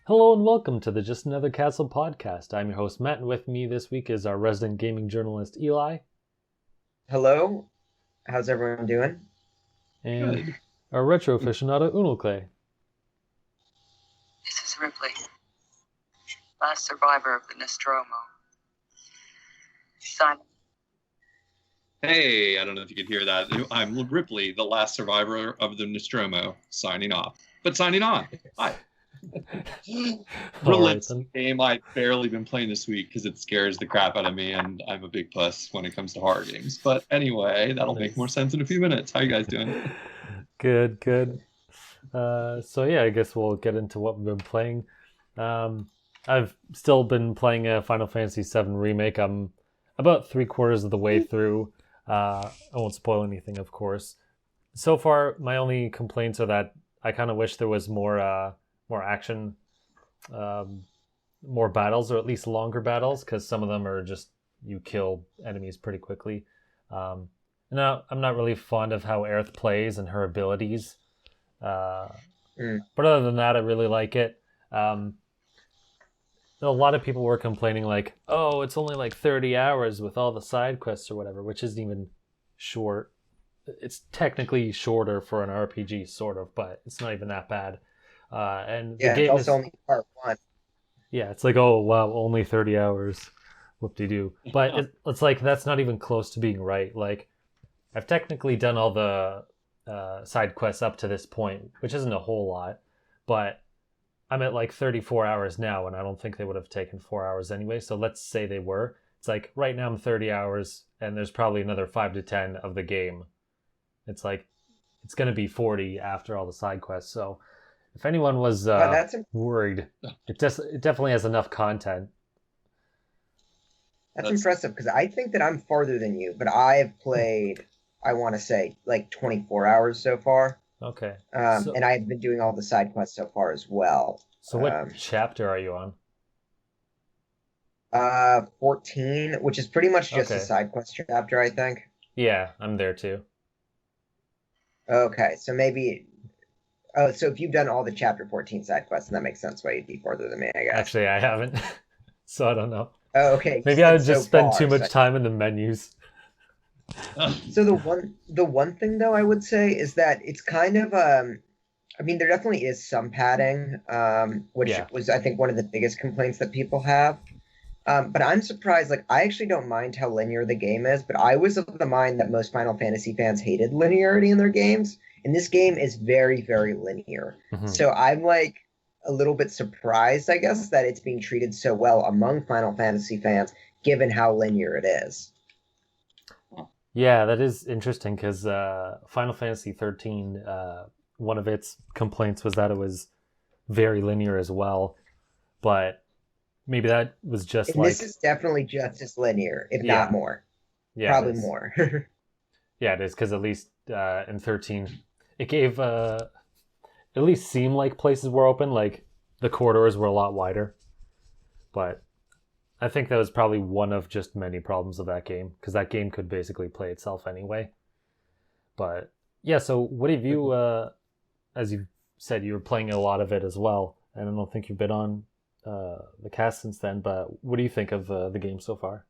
Hello and welcome to the Just Another Castle podcast. I'm your host Matt, and with me this week is our resident gaming journalist Eli. Hello, how's everyone doing? And Good. Our retro aficionado Unoclay. This is Ripley, last survivor of the Nostromo. Simon. Hey, I don't know if you could hear that. I'm Ripley, the last survivor of the Nostromo, signing off. But signing on. Hi. Relentless game I've barely been playing this week because it scares the crap out of me, and I'm a big puss when it comes to horror games. But anyway, that'll make more sense in a few minutes. How you guys doing? Good. I guess we'll get into what we've been playing. I've still been playing Final Fantasy VII Remake. I'm about 3/4 of the way through. I won't spoil anything, of course. So far, my only complaints are that I kind of wish there was more action, more battles, or at least longer battles, because some of them are just you kill enemies pretty quickly. Now, I'm not really fond of how Aerith plays and her abilities, but other than that, I really like it. A lot of people were complaining like, oh, it's only like 30 hours with all the side quests or whatever, which isn't even short. It's technically shorter for an RPG, sort of, but it's not even that bad. And the game it's also only part one. Yeah, it's like, oh, wow, only 30 hours. Whoop-de-doo. But it's like, that's not even close to being right. Like, I've technically done all the side quests up to this point, which isn't a whole lot, but I'm at like 34 hours now, and I don't think they would have taken 4 hours anyway. So let's say they were. It's like right now I'm 30 hours, and there's probably another 5 to 10 of the game. It's like it's going to be 40 after all the side quests. So if anyone was worried, it definitely has enough content. That's impressive, because I think that I'm farther than you, but I've played, I want to say, like 24 hours so far. Okay. And I've been doing all the side quests so far as well. So what chapter are you on? 14, which is pretty much just a side quest chapter, I think. Yeah, I'm there too. Okay, so maybe... Oh, so if you've done all the chapter 14 side quests, then that makes sense why you'd be farther than me, I guess. Actually, I haven't, so I don't know. Oh, okay. Maybe I would just spend too much time in the menus. So the one thing though I would say is that it's kind of I mean, there definitely is some padding, which was I think one of the biggest complaints that people have. But I'm surprised. Like, I actually don't mind how linear the game is, but I was of the mind that most Final Fantasy fans hated linearity in their games, and this game is very, very linear. Mm-hmm. So I'm like a little bit surprised, I guess, that it's being treated so well among Final Fantasy fans, given how linear it is. Yeah, that is interesting, because Final Fantasy 13, one of its complaints was that it was very linear as well, but maybe that was just this is definitely just as linear, if not more. Yeah, probably more. Yeah, it is, because at least in 13, it gave at least seemed like places were open, like the corridors were a lot wider, but I think that was probably one of just many problems of that game, because that game could basically play itself anyway. But yeah, so what have you, as you said, you were playing a lot of it as well, and I don't think you've been on the cast since then, but what do you think of the game so far?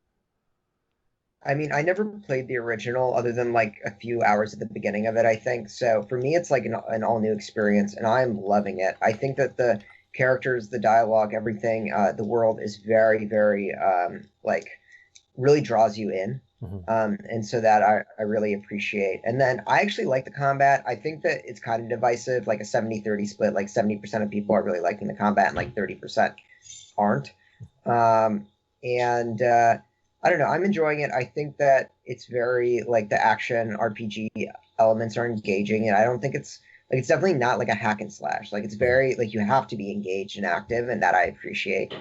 I mean, I never played the original other than like a few hours at the beginning of it, I think. So for me, it's like an all new experience, and I'm loving it. I think that the characters, the dialogue, everything, the world is very, very really draws you in. Mm-hmm. And so that I really appreciate. And then I actually like the combat. I think that it's kind of divisive, like a 70-30 split. Like 70% of people are really liking the combat and like 30% aren't. I don't know. I'm enjoying it. I think that it's very like the action RPG elements are engaging, and I don't think it's definitely not like a hack and slash. Like, it's very like you have to be engaged and active, and that I appreciate.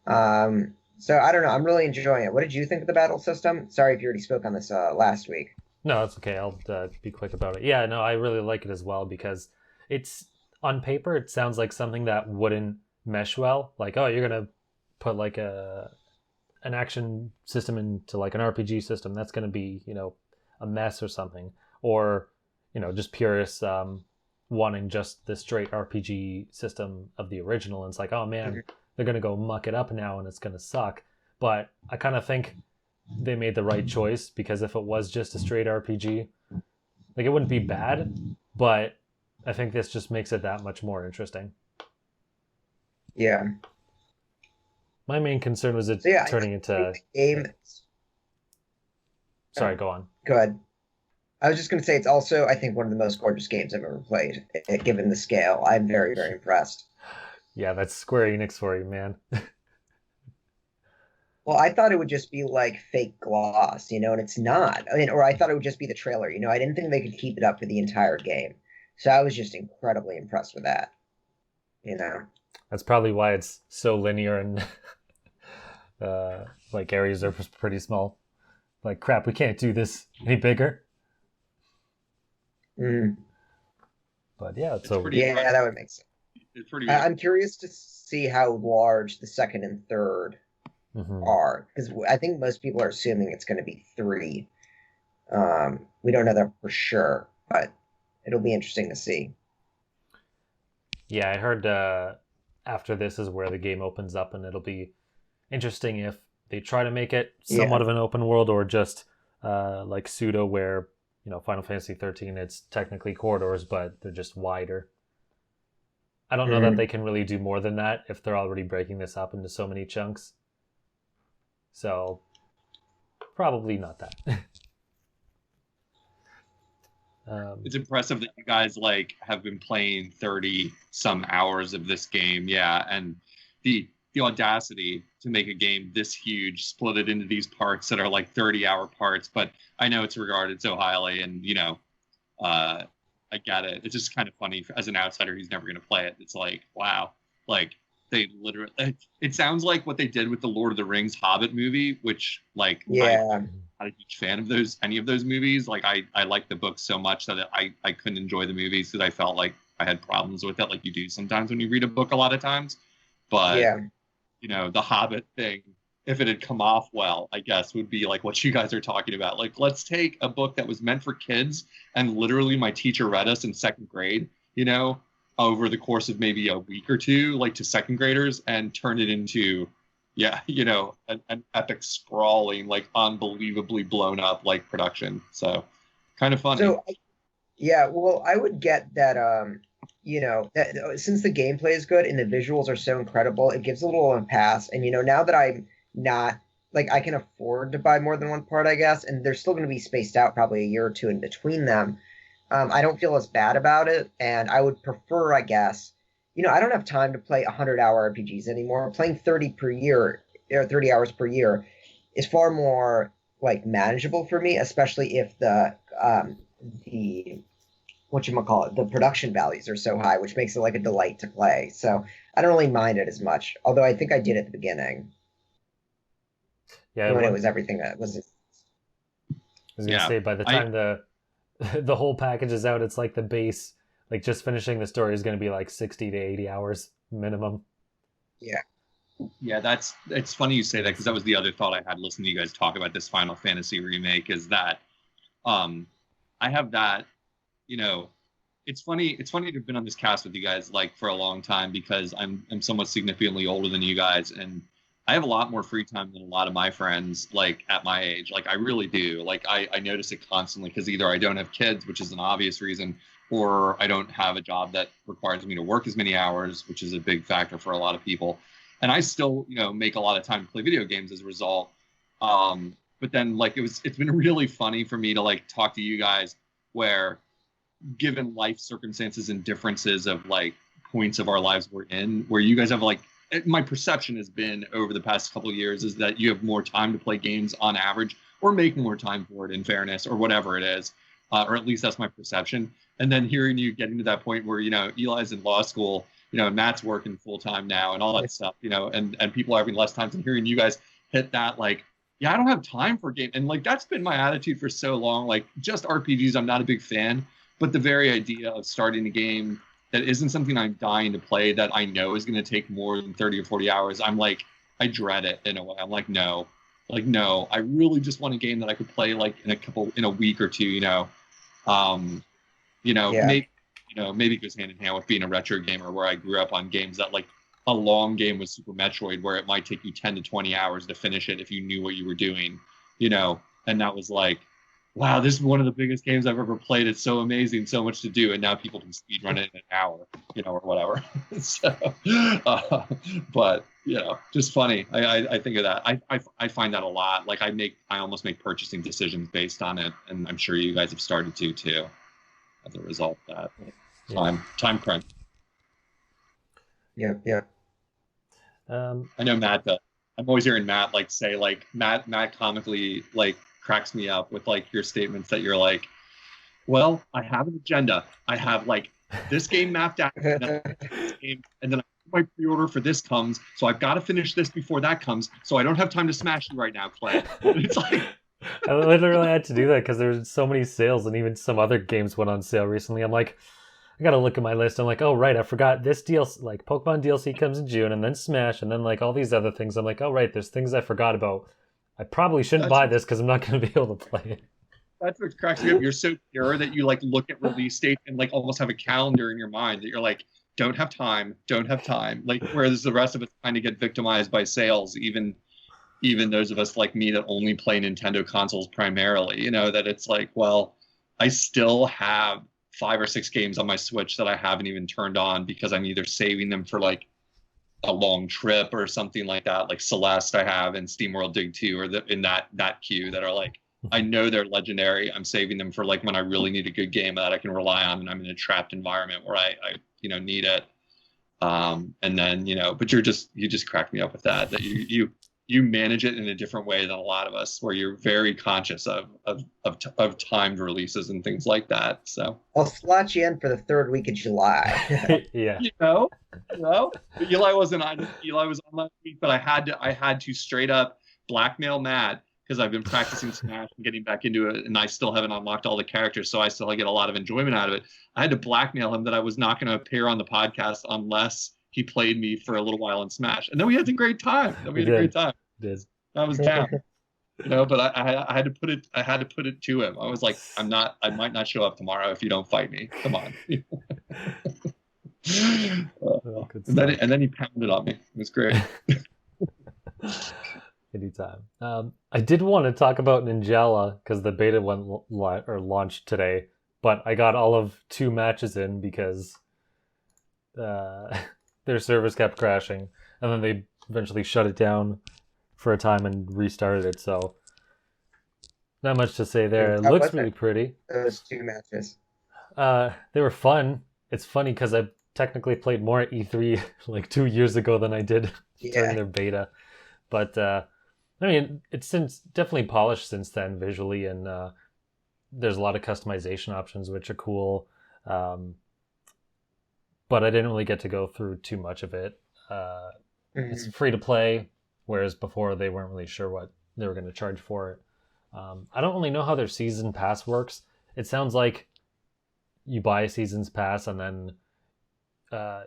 So I don't know. I'm really enjoying it. What did you think of the battle system? Sorry if you already spoke on this last week. No, that's okay. I'll be quick about it. Yeah, no, I really like it as well, because it's on paper it sounds like something that wouldn't mesh well. Like, oh, you're gonna put like an action system into like an RPG system. That's gonna be, a mess or something, or just purist wanting just the straight RPG system of the original, and it's like, oh man, they're gonna go muck it up now and it's gonna suck. But I kind of think they made the right choice, because if it was just a straight RPG, like, it wouldn't be bad, but I think this just makes it that much more interesting. Yeah. My main concern was it turning into game. Sorry, go on. Go ahead. I was just going to say, it's also, I think, one of the most gorgeous games I've ever played, given the scale. I'm very, very impressed. Yeah, that's Square Enix for you, man. Well, I thought it would just be like fake gloss, and it's not. I mean, or I thought it would just be the trailer, I didn't think they could keep it up for the entire game. So I was just incredibly impressed with that, That's probably why it's so linear and like areas are pretty small. Like, crap, we can't do this any bigger. But yeah, so yeah, that would make sense. It's pretty. I'm curious to see how large the second and third are, because I think most people are assuming it's going to be 3. We don't know that for sure, but it'll be interesting to see. Yeah, I heard after this is where the game opens up, and it'll be interesting if they try to make it somewhat of an open world, or just like pseudo, where Final Fantasy 13, it's technically corridors, but they're just wider. I don't know that they can really do more than that if they're already breaking this up into so many chunks. So probably not that. It's impressive that you guys have been playing 30 some hours of this game. Yeah. And the audacity to make a game this huge, split it into these parts that are 30-hour parts, but I know it's regarded so highly, and I get it. It's just kind of funny as an outsider who's never going to play it. It's like, wow, they literally, it sounds like what they did with the Lord of the Rings Hobbit movie, which I'm not a huge fan of any of those movies. I like the book so much that I couldn't enjoy the movies, because I felt like I had problems with it, like you do sometimes when you read a book a lot of times. But the Hobbit thing, if it had come off well, I guess would be what you guys are talking about. Let's take a book that was meant for kids, and literally my teacher read us in second grade, over the course of maybe a week or two, to second graders, and turn it into, an epic sprawling, unbelievably blown up production. So kind of funny. So, well, I would get that, that since the gameplay is good and the visuals are so incredible, it gives a little of a pass. And, now that I'm not, I can afford to buy more than one part, I guess, and they're still going to be spaced out probably a year or two in between them. I don't feel as bad about it, and I would prefer, I guess, I don't have time to play 100-hour RPGs anymore. Playing 30 per year, or 30 hours per year, is far more manageable for me, especially if the the production values are so high, which makes it a delight to play. So I don't really mind it as much, although I think I did at the beginning. Yeah, when it was everything that was. I was gonna say, by the time the whole package is out, it's the base, just finishing the story is going to be 60 to 80 hours minimum. Yeah, it's funny you say that, because that was the other thought I had listening to you guys talk about this Final Fantasy remake, is that I have that, it's funny to have been on this cast with you guys for a long time, because I'm somewhat significantly older than you guys, and I have a lot more free time than a lot of my friends, at my age. I really do. I notice it constantly, because either I don't have kids, which is an obvious reason, or I don't have a job that requires me to work as many hours, which is a big factor for a lot of people. And I still, make a lot of time to play video games as a result. But then, it's been really funny for me to talk to you guys, where, given life circumstances and differences of points of our lives we're in, where you guys have my perception has been over the past couple of years is that you have more time to play games on average, or make more time for it, in fairness, or whatever it is, or at least that's my perception. And then hearing you getting to that point where, Eli's in law school, and Matt's working full time now, and all that stuff, and people are having less time, and hearing you guys hit that, I don't have time for game. And that's been my attitude for so long. Just RPGs, I'm not a big fan, but the very idea of starting a game that isn't something I'm dying to play, that I know is going to take more than 30 or 40 hours, I'm I dread it in a way. I'm no. No, I really just want a game that I could play in a week or two, maybe maybe it goes hand in hand with being a retro gamer, where I grew up on games that like a long game was Super Metroid, where it might take you 10 to 20 hours to finish it if you knew what you were doing, and that was like, wow, this is one of the biggest games I've ever played. It's so amazing, so much to do, and now people can speedrun it in an hour, or whatever. So, but just funny. I think of that. I find that a lot. Like I almost make purchasing decisions based on it, and I'm sure you guys have started to too, as a result of that. Time crunch. Yeah. I know Matt does. I'm always hearing Matt say Matt comically cracks me up with your statements that you're like, well, I have an agenda. I have this game mapped out, and then my pre-order for this comes, so I've got to finish this before that comes, so I don't have time to smash you right now, Clay. It's like I literally had to do that because there's so many sales, and even some other games went on sale recently. I'm like, I gotta look at my list. I'm like, oh right, I forgot this DLC, Pokemon DLC comes in June, and then Smash, and then all these other things. I'm like, oh right, there's things I forgot about. I probably shouldn't buy this because I'm not going to be able to play it. That's what cracks me up. You're so pure that you look at release date and almost have a calendar in your mind that you're like, don't have time. Whereas the rest of us kind of get victimized by sales, even those of us like me that only play Nintendo consoles primarily, that it's like, well, I still have 5 or 6 games on my Switch that I haven't even turned on because I'm either saving them for a long trip or something like that, like Celeste I have and SteamWorld Dig 2 or in that queue that are I know they're legendary. I'm saving them for when I really need a good game that I can rely on and I'm in a trapped environment where I need it. And then, but you just crack me up with that you manage it in a different way than a lot of us, where you're very conscious of timed releases and things like that. So I'll slot you in for the 3rd week of July. Yeah. Eli was on last week, but I had to straight up blackmail Matt because I've been practicing Smash and getting back into it, and I still haven't unlocked all the characters, so I still get a lot of enjoyment out of it. I had to blackmail him that I was not going to appear on the podcast unless he played me for a little while in Smash, and then we had a great time. I was down, but I had to put it. I had to put it to him. I was like, I might not show up tomorrow if you don't fight me. Come on. And then he pounded on me. It was great. Anytime. I did want to talk about Ninjala because the beta launched today, but I got all of 2 matches in because their servers kept crashing, and then they eventually shut it down for a time and restarted it. So not much to say there. It looks really pretty. Those 2 matches. They were fun. It's funny because I technically played more at E3 2 years ago than I did during their beta, but it's since definitely polished since then visually, and there's a lot of customization options which are cool. But I didn't really get to go through too much of it. It's free to play, whereas before they weren't really sure what they were going to charge for it. I don't really know how their season pass works. It sounds like you buy a season's pass and then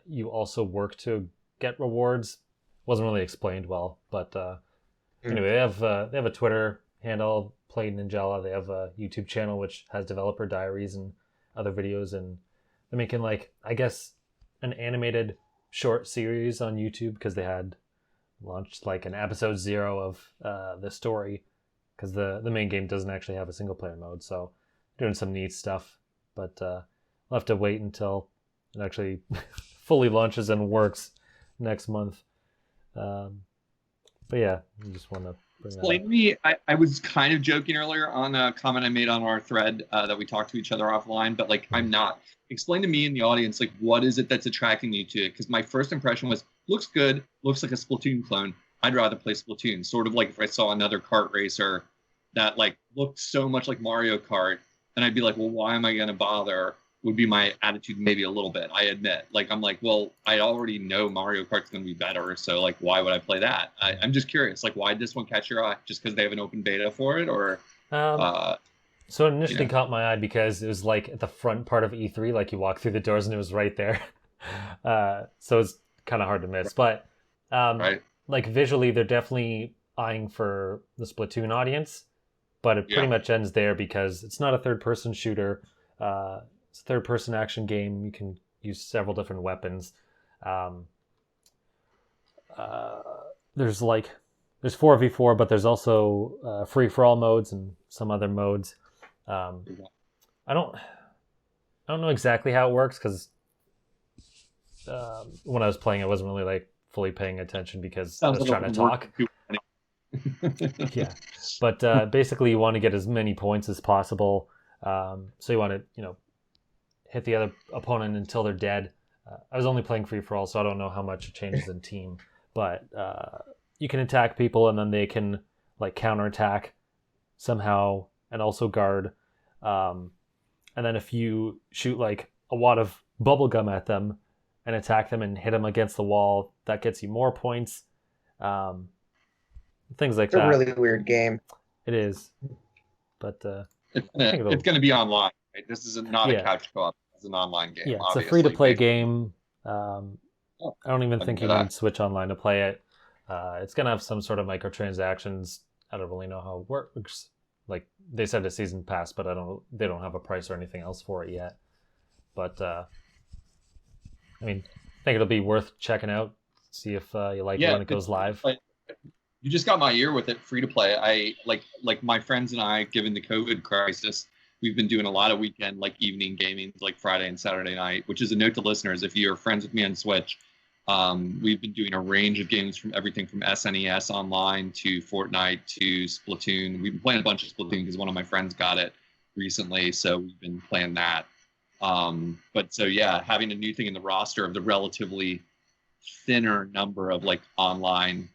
you also work to get rewards. Wasn't really explained well, but anyway, they have a Twitter handle, Play Ninjala. They have a YouTube channel which has developer diaries and other videos, and they're making I guess an animated short series on YouTube because they had launched an episode 0 of the story because the main game doesn't actually have a single player mode, so doing some neat stuff. But we'll have to wait until it actually fully launches and works next month. But yeah, I just want to bring that Explain up. to me, I was kind of joking earlier on a comment I made on our thread that we talked to each other offline, but I'm not. Explain to me in the audience, what is it that's attracting you to it? Because my first impression was, looks good, looks like a Splatoon clone. I'd rather play Splatoon. Sort of like if I saw another kart racer that looked so much like Mario Kart, and I'd be like, well, why am I going to bother? Would be my attitude maybe a little bit, I admit. I'm like, well, I already know Mario Kart's going to be better, so why would I play that? I'm just curious, why did this one catch your eye? Just because they have an open beta for it, or? So it initially caught my eye because it was at the front part of E3, you walk through the doors and it was right there. So it's kind of hard to miss, but right. Visually, they're definitely eyeing for the Splatoon audience, but it pretty much ends there because it's not a third-person shooter. it's a third-person action game. You can use several different weapons. There's 4v4, but there's also free-for-all modes and some other modes. I don't know exactly how it works because when I was playing, I wasn't really like fully paying attention because I was trying to talk. Yeah, but basically you want to get as many points as possible. So you want to, hit the other opponent until they're dead. I was only playing free for all, so I don't know how much it changes in team. But you can attack people, and then they can like counterattack somehow, and also guard. And then if you shoot like a wad of bubble gum at them and attack them and hit them against the wall, that gets you more points. Things like that. It's a really weird game. It is, but it's going to be online. Right? This is not a couch co-op. It's an online game. Yeah, it's obviously. A free-to-play game. I don't even think you need Switch Online to play it. It's going to have some sort of microtransactions. I don't really know how it works. Like they said, a season pass, but they don't have a price or anything else for it yet. But I think it'll be worth checking out. See if you like it when it goes live. You just got my ear with it, free to play. I like my friends and I, given the COVID crisis, we've been doing a lot of weekend evening gaming, like Friday and Saturday night. Which is a note to listeners: if you're friends with me on Switch, we've been doing a range of games from everything from SNES Online to Fortnite to Splatoon. We've been playing a bunch of Splatoon because one of my friends got it recently, so we've been playing that. But so yeah, having a new thing in the roster of the relatively thinner number of online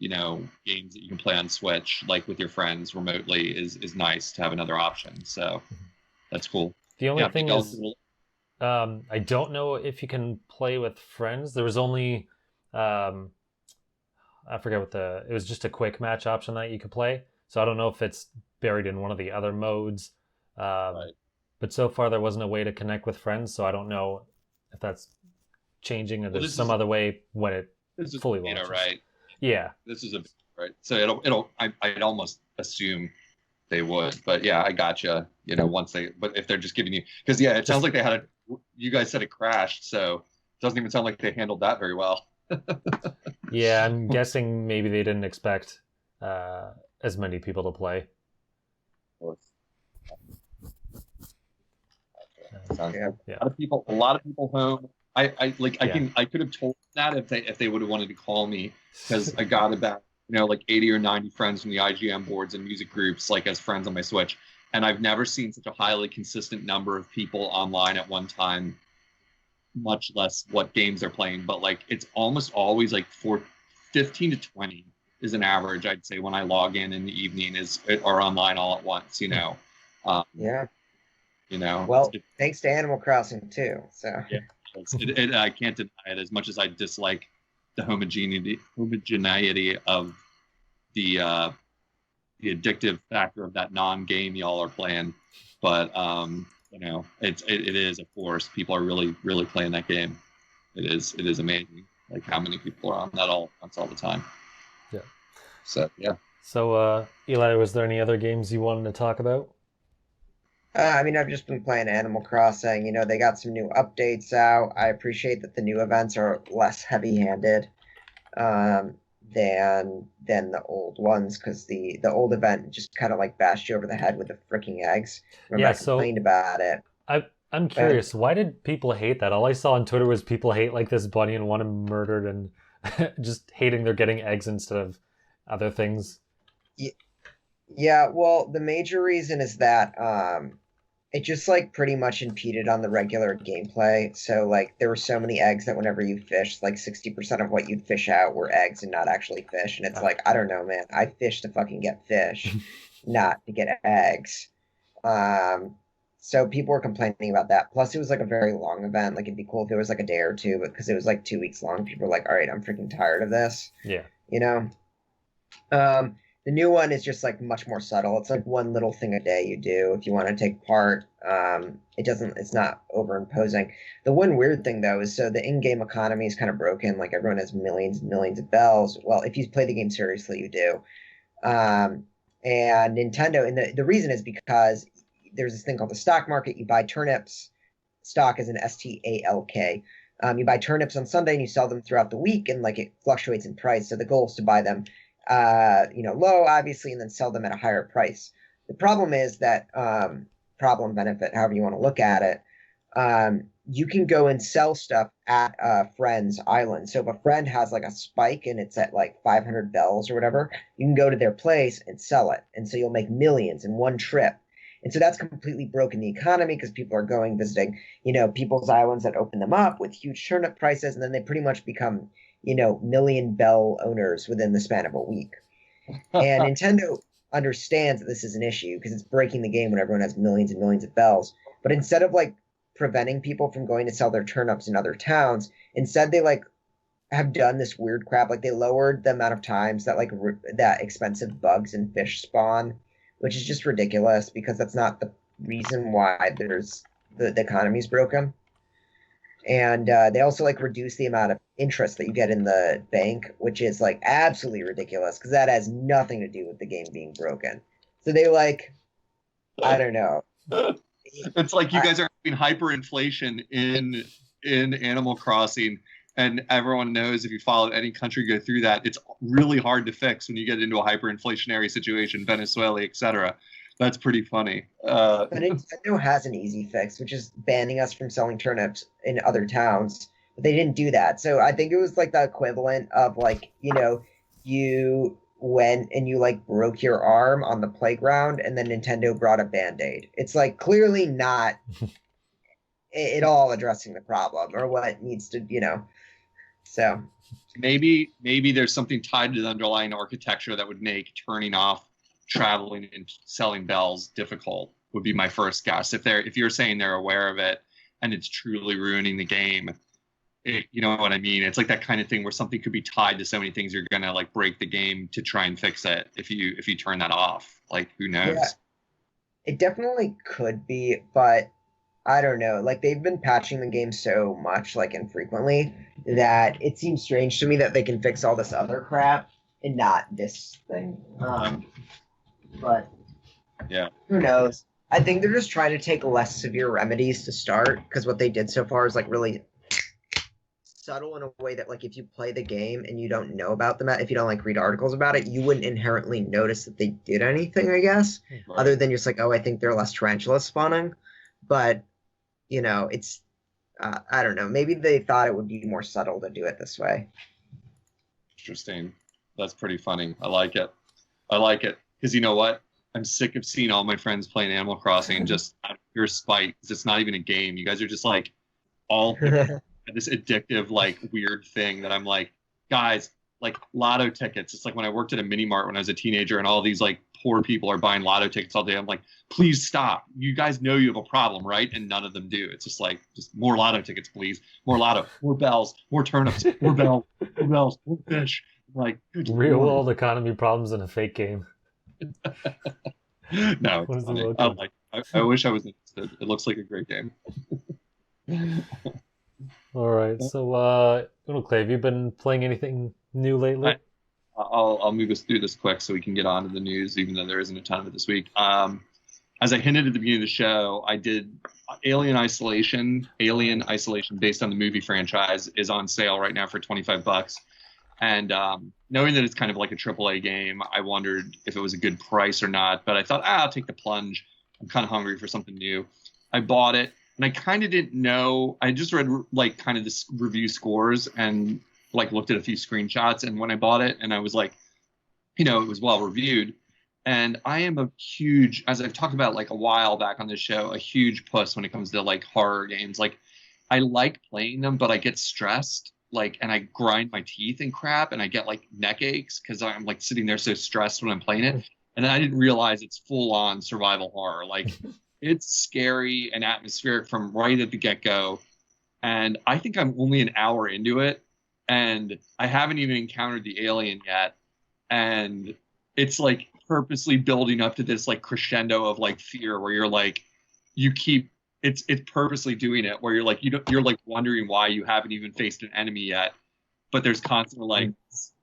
games that you can play on Switch, like with your friends remotely, is nice to have another option. So that's cool. The only thing is, I don't know if you can play with friends. There was only, I forget it was just a quick match option that you could play. So I don't know if it's buried in one of the other modes. Right. But so far there wasn't a way to connect with friends. So I don't know if that's changing or there's some other way when it fully launches. Right. Yeah, this is right. So I'd almost assume they would, but yeah, I gotcha. But if they're just giving you, because it sounds like they had you guys said it crashed, so it doesn't even sound like they handled that very well. Yeah, I'm guessing maybe they didn't expect as many people to play. Yeah. A lot of people home. I could have told that if they would have wanted to call me, because I got about 80 or 90 friends from the IGM boards and music groups as friends on my Switch, and I've never seen such a highly consistent number of people online at one time, much less what games they're playing. But it's almost always 15 to 20 is an average, I'd say, when I log in the evening are online all at once. Yeah. Well, thanks to Animal Crossing too. So yeah. I can't deny it, as much as I dislike the homogeneity of the addictive factor of that non-game y'all are playing. But it is a force. People are really, really playing that game. It is amazing, how many people are on that all the time. Yeah. So yeah. So Eli, was there any other games you wanted to talk about? I've just been playing Animal Crossing. They got some new updates out. I appreciate that the new events are less heavy-handed than the old ones, because the old event just kind of bashed you over the head with the freaking eggs. I complained about it. I'm curious, why did people hate that? All I saw on Twitter was people hate this bunny and want him murdered, and just hating they're getting eggs instead of other things. Yeah, well, the major reason is that it just pretty much impeded on the regular gameplay. So there were so many eggs that whenever you fished, 60% of what you'd fish out were eggs and not actually fish. And it's I don't know, man. I fish to fucking get fish, not to get eggs. So people were complaining about that. Plus, it was a very long event. It'd be cool if it was a day or two, but because it was 2 weeks long, people were all right, I'm freaking tired of this. Yeah. The new one is just much more subtle. It's one little thing a day you do if you want to take part. It's not overimposing. The one weird thing though is, so the in-game economy is kind of broken. Everyone has millions and millions of bells. Well, if you play the game seriously, you do. And Nintendo, and the reason is because there's this thing called the stock market. You buy turnips stock is an STALK. You buy turnips on Sunday and you sell them throughout the week, and like it fluctuates in price. So the goal is to buy them, low, obviously, and then sell them at a higher price. The problem is that problem benefit, however you want to look at it, you can go and sell stuff at a friend's island. So if a friend has like a spike and it's at like 500 bells or whatever, you can go to their place and sell it. And so you'll make millions in one trip. And so that's completely broken the economy because people are going visiting, people's islands that open them up with huge turnip prices. And then they pretty much become, million bell owners within the span of a week. And Nintendo understands that this is an issue because it's breaking the game when everyone has millions and millions of bells. But instead of like preventing people from going to sell their turnips in other towns, instead they like have done this weird crap. Like they lowered the amount of times that that expensive bugs and fish spawn, which is just ridiculous because that's not the reason why there's the economy's broken. And they also like reduce the amount of interest that you get in the bank, which is like absolutely ridiculous because that has nothing to do with the game being broken. So they I don't know. It's like you guys are having hyperinflation in Animal Crossing, and everyone knows if you follow any country go through that, it's really hard to fix when you get into a hyperinflationary situation, Venezuela, etc. That's pretty funny. But Nintendo has an easy fix, which is banning us from selling turnips in other towns. But they didn't do that. So I think it was like the equivalent of like, you went and you like broke your arm on the playground and then Nintendo brought a Band-Aid. It's like clearly not at all addressing the problem or what needs to, so. Maybe there's something tied to the underlying architecture that would make turning off traveling and selling bells difficult would be my first guess. If you're saying they're aware of it and it's truly ruining the game, you know what I mean? It's like that kind of thing where something could be tied to so many things you're gonna like break the game to try and fix it if you turn that off. Like who knows? Yeah, it definitely could be, but I don't know. Like they've been patching the game so much, like infrequently, that it seems strange to me that they can fix all this other crap and not this thing. But yeah, who knows? I think they're just trying to take less severe remedies to start because what they did so far is like really subtle in a way that like if you play the game and you don't know about them, if you don't like read articles about it, you wouldn't inherently notice that they did anything, I guess, right. Other than just like, oh, I think there are less tarantulas spawning. But it's I don't know, maybe they thought it would be more subtle to do it this way. Interesting. That's pretty funny. I like it because you know what, I'm sick of seeing all my friends playing Animal Crossing just out of pure spite because it's not even a game. You guys are just like all this addictive, like weird thing that I'm like, guys, like lotto tickets. It's like when I worked at a mini mart when I was a teenager and all these like poor people are buying lotto tickets all day. I'm like, please stop. You guys know you have a problem, right? And none of them do. It's just like, just more lotto tickets, please. More lotto, more bells, more turnips, more bells, more fish. Like real world economy problems in a fake game. No, it's funny. I wish I was interested. It looks like a great game. All right, so Unoclay, have you been playing anything new lately? I'll move us through this quick so we can get on to the news, even though there isn't a ton of it this week. As I hinted at the beginning of the show, I did Alien Isolation. Alien Isolation, based on the movie franchise, is on sale right now for $25. And knowing that it's kind of like a AAA game, I wondered if it was a good price or not. But I thought, I'll take the plunge. I'm kind of hungry for something new. I bought it. And I kind of didn't know. I just read like kind of the review scores and like looked at a few screenshots. And when I bought it, and I was like, it was well reviewed. And I am a huge, as I've talked about like a while back on this show, a huge puss when it comes to like horror games. Like I like playing them, but I get stressed. Like, and I grind my teeth and crap, and I get like neck aches because I'm like sitting there so stressed when I'm playing it. And then I didn't realize it's full on survival horror. Like. It's scary and atmospheric from right at the get-go. And I think I'm only an hour into it. And I haven't even encountered the alien yet. And it's like purposely building up to this like crescendo of like fear where you're like, it's purposely doing it where you're like, you're like wondering why you haven't even faced an enemy yet. But there's constant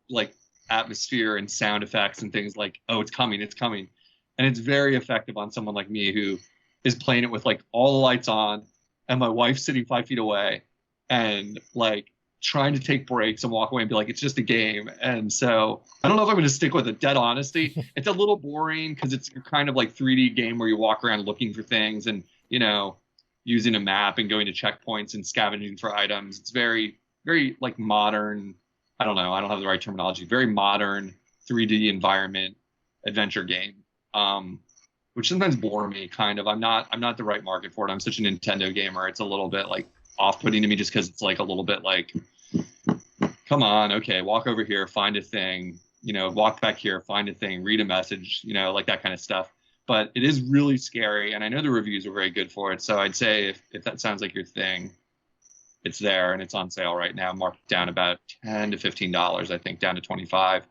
like atmosphere and sound effects and things like, oh, it's coming. And it's very effective on someone like me who is playing it with like all the lights on, and my wife's sitting 5 feet away, and like trying to take breaks and walk away and be like, it's just a game. And so I don't know if I'm going to stick with it. Dead honesty, it's a little boring because it's kind of like 3D game where you walk around looking for things and, you know, using a map and going to checkpoints and scavenging for items. It's very, very like modern. I don't know. I don't have the right terminology. Very modern 3D environment adventure game, which sometimes bore me kind of. I'm not the right market for it. I'm such a Nintendo gamer. It's a little bit like off-putting to me just because it's like a little bit like, come on, okay, walk over here, find a thing, you know, walk back here, find a thing, read a message, you know, like that kind of stuff. But it is really scary, and I know the reviews are very good for it. So I'd say if that sounds like your thing, it's there and it's on sale right now, marked down about $10 to $15, I think, down to $25.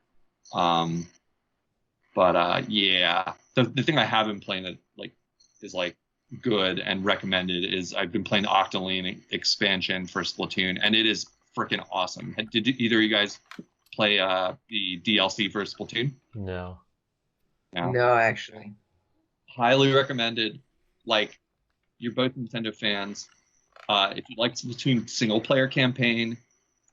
Yeah, the thing I have been playing that like is like good and recommended is I've been playing the Octo-Expansion for Splatoon, and it is freaking awesome. Did either of you guys play the DLC for Splatoon? No. No, actually. Highly recommended. Like, you're both Nintendo fans. If you like Splatoon single player campaign,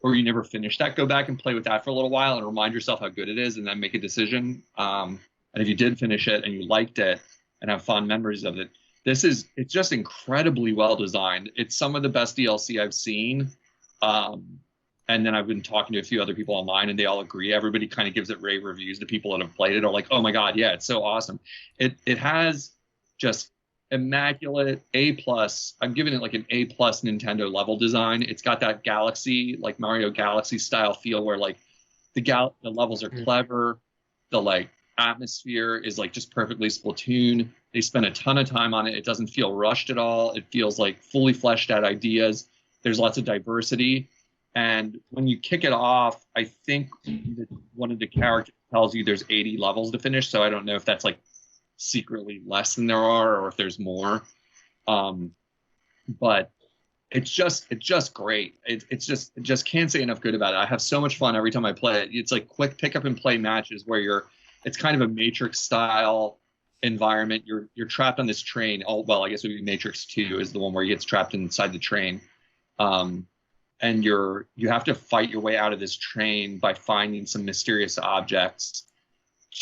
or you never finished that, go back and play with that for a little while and remind yourself how good it is, and then make a decision. And if you did finish it and you liked it and have fond memories of it, it's just incredibly well designed. It's some of the best DLC I've seen. And then I've been talking to a few other people online, and they all agree. Everybody kind of gives it rave reviews. The people that have played it are like, "Oh my god, yeah, it's so awesome." It has just immaculate A+. I'm giving it like an A+ Nintendo level design. It's got that Galaxy, like Mario Galaxy style feel, where like the levels are clever. The like atmosphere is like just perfectly Splatoon. They spend a ton of time on it. It doesn't feel rushed at all. It feels like fully fleshed out ideas. There's lots of diversity. And when you kick it off, I think one of the characters tells you there's 80 levels to finish. So I don't know if that's like secretly less than there are or if there's more. But it's just great. It just can't say enough good about it. I have so much fun every time I play it. It's like quick pick up and play matches where it's kind of a Matrix style environment. You're trapped on this train. Oh, well, I guess it would be Matrix 2 is the one where he gets trapped inside the train. And you have to fight your way out of this train by finding some mysterious objects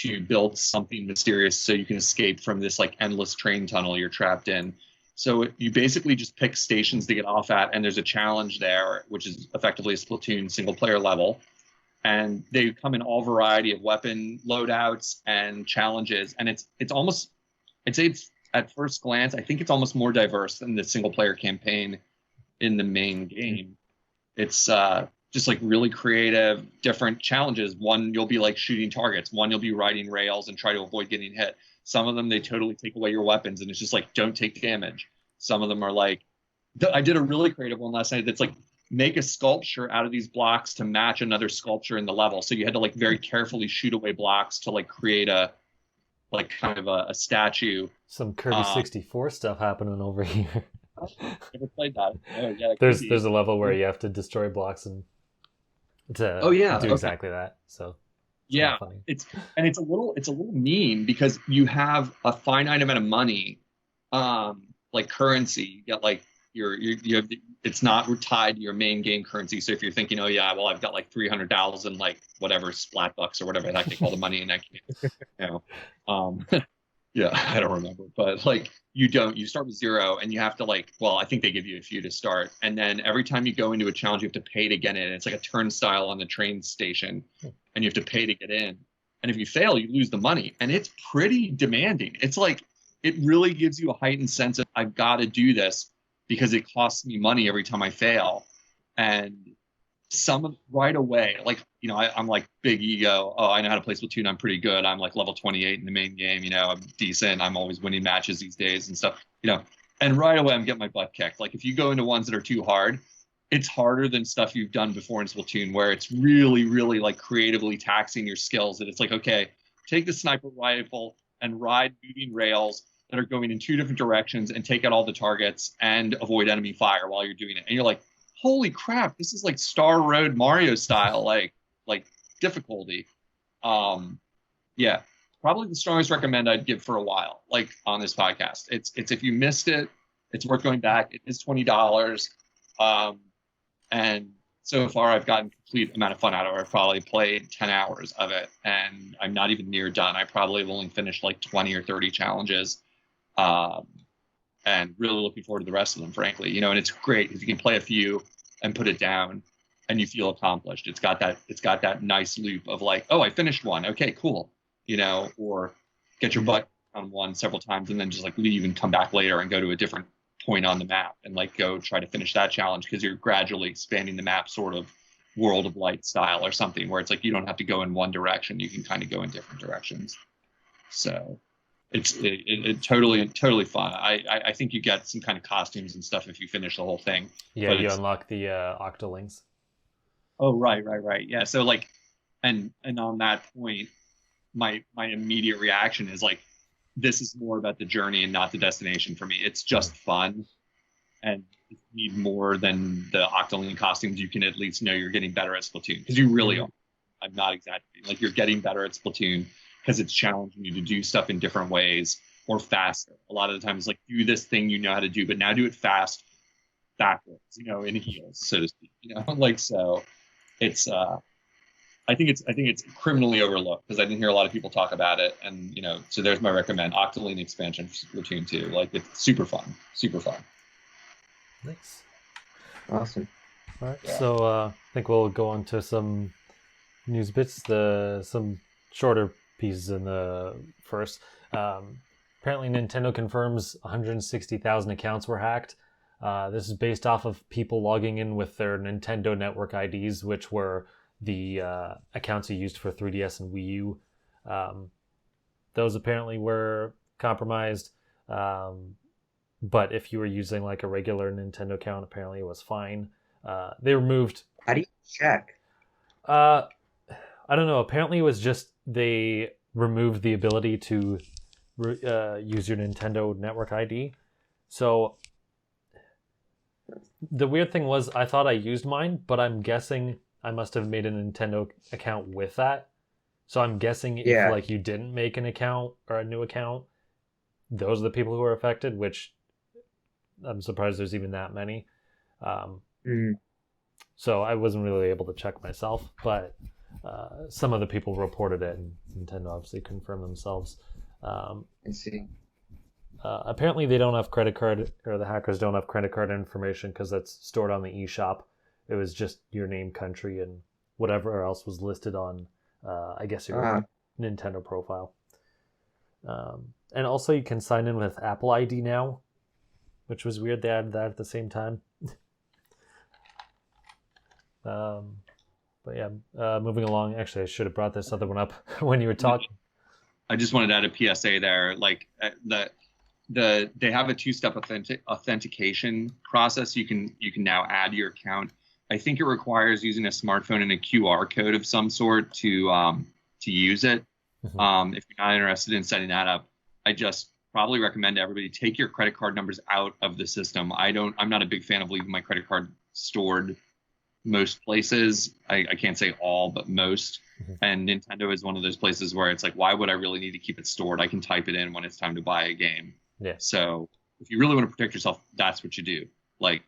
to build something mysterious so you can escape from this like endless train tunnel you're trapped in. So you basically just pick stations to get off at, and there's a challenge there, which is effectively a Splatoon single player level. And they come in all variety of weapon loadouts and challenges. And it's almost, I'd say it's at first glance, I think it's almost more diverse than the single player campaign in the main game. It's just like really creative, different challenges. One, you'll be like shooting targets. One, you'll be riding rails and try to avoid getting hit. Some of them, they totally take away your weapons, and it's just like, don't take damage. Some of them are like, I did a really creative one last night that's like, make a sculpture out of these blocks to match another sculpture in the level. So you had to like very carefully shoot away blocks to like create a like kind of a statue. Some Kirby 64 stuff happening over here. Never played that. Oh, yeah, there's a level where you have to destroy blocks and to do exactly that. So yeah, funny. It's a little mean because you have a finite amount of money, like currency. You got like you have it's not tied to your main game currency. So if you're thinking, oh yeah, well I've got like 300,000 like whatever splat bucks or whatever the heck they call the money in that game, you know. Yeah, I don't remember, but like you start with 0 and you have to like, well, I think they give you a few to start. And then every time you go into a challenge, you have to pay to get in. It's like a turnstile on the train station and you have to pay to get in. And if you fail, you lose the money. And it's pretty demanding. It's like, it really gives you a heightened sense of I've got to do this because it costs me money every time I fail. And right away, like, you know, I'm like big ego. Oh, I know how to play Splatoon. I'm pretty good. I'm like level 28 in the main game. You know, I'm decent. I'm always winning matches these days and stuff, you know, and right away I'm getting my butt kicked. Like if you go into ones that are too hard, it's harder than stuff you've done before in Splatoon where it's really, really like creatively taxing your skills. And it's like, okay, take the sniper rifle and ride moving rails that are going in 2 different directions and take out all the targets and avoid enemy fire while you're doing it. And you're like, holy crap, this is like Star Road Mario style, like difficulty. Yeah, probably the strongest recommend I'd give for a while, like on this podcast. It's if you missed it, It's worth going back. It is $20. And so far I've gotten complete amount of fun out of it. I've probably played 10 hours of it, and I'm not even near done. I probably have only finished like 20 or 30 challenges. And really looking forward to the rest of them, frankly. You know, and it's great if you can play a few and put it down and you feel accomplished. It's got that nice loop of like, oh, I finished one. Okay, cool. You know, or get your butt on one several times and then just like leave and come back later and go to a different point on the map and like go try to finish that challenge, because you're gradually expanding the map, sort of World of Light style or something, where it's like you don't have to go in one direction, you can kind of go in different directions. So it's totally fun. I think you get some kind of costumes and stuff if you finish the whole thing. Yeah, you unlock the Octolings. Oh, right. Yeah, so like, and on that point, my immediate reaction is like, this is more about the journey and not the destination for me. It's just fun, and if you need more than the Octoling costumes, you can at least know you're getting better at Splatoon, because you really are. I'm not exaggerating. Like, you're getting better at Splatoon because it's challenging you to do stuff in different ways or faster. A lot of the time it's like, do this thing you know how to do, but now do it fast, backwards, you know, in heels, so to speak. You know, like, so it's I think it's criminally overlooked, because I didn't hear a lot of people talk about it, and you know, so there's my recommend: Octoling expansion for Splatoon 2. Like, it's super fun. Nice. Awesome. All right, yeah. So I think we'll go on to some news bits. Some shorter pieces in the first. Apparently, Nintendo confirms 160,000 accounts were hacked. This is based off of people logging in with their Nintendo Network IDs, which were the accounts you used for 3DS and Wii U. Those apparently were compromised, but if you were using like a regular Nintendo account, apparently it was fine. They removed... How do you check? I don't know. Apparently it was just they removed the ability to use your Nintendo Network ID. So the weird thing was, I thought I used mine, but I'm guessing I must have made a Nintendo account with that. So I'm guessing if like you didn't make an account or a new account, those are the people who are affected, which I'm surprised there's even that many. So I wasn't really able to check myself, but some of the people reported it, and Nintendo obviously confirmed themselves. I see. Apparently they don't have credit card, or the hackers don't have credit card information, because that's stored on the eShop. It was just your name, country, and whatever else was listed on, I guess, your Nintendo profile. And also you can sign in with Apple ID now, which was weird. They added that at the same time. But yeah, moving along. Actually, I should have brought this other one up when you were talking. I just wanted to add a PSA there. Like, they have a two-step authentication process. You can now add your account. I think it requires using a smartphone and a QR code of some sort to use it. Mm-hmm. If you're not interested in setting that up, I just probably recommend to everybody, take your credit card numbers out of the system. I'm not a big fan of leaving my credit card stored most places. I can't say all, but most. Mm-hmm. And Nintendo is one of those places where it's like, why would I really need to keep it stored? I can type it in when it's time to buy a game. Yeah. So if you really want to protect yourself, that's what you do. Like,